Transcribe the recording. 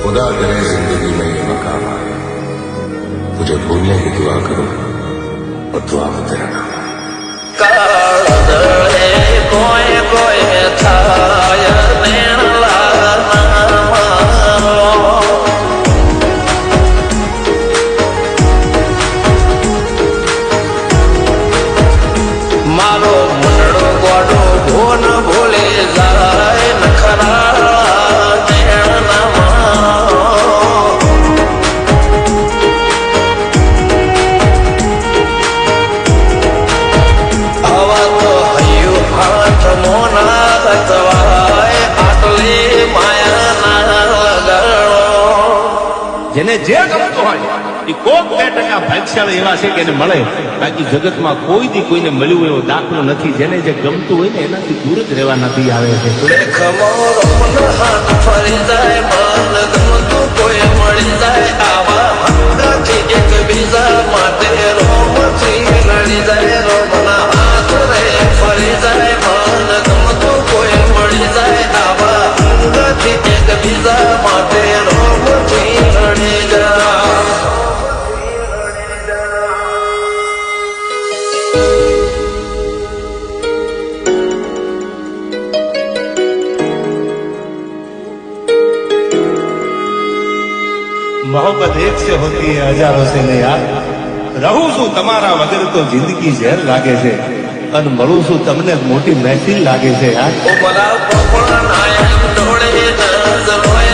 खुदा करे जिंदगी में ये मकाम आए, मुझे भूलने की दुआ करो और दुआ में तेरा नाम आए। कोई कोई थाय मारो मुंडो गोडो भोन भूले जाए नखरा જેને જે ગમતું હોય એ કોક 2% ભાગ્યશાળી એવા છે કે એને મળે, બાકી જગતમાં કોઈ દી કોઈને મળ્યું એવો દાખલો નથી. જેને જે ગમતું હોય ને એનાથી દૂર જ રહેવા નથી આવે છે. ફરી જાય મન ગમતું કોઈ મળી જાય આવા મંગથી એકબીજા માટે રોમથી લડી જાય રોમના હાથ રે ફરી જાય મન ગમતું કોઈ મળી જાય આવા મંગથી એકબીજા માટે રોમથી લડી જાય. मोहब्बत एक से होती है हजारों से नहीं यार. રહું છું તમારા વગર તો જિંદગી ઝેર લાગે છે અને મળું છું તમને મોટી મહેફિલ લાગે છે યાર. ઉમરા પોપડા નાયક ડોળે નજરોય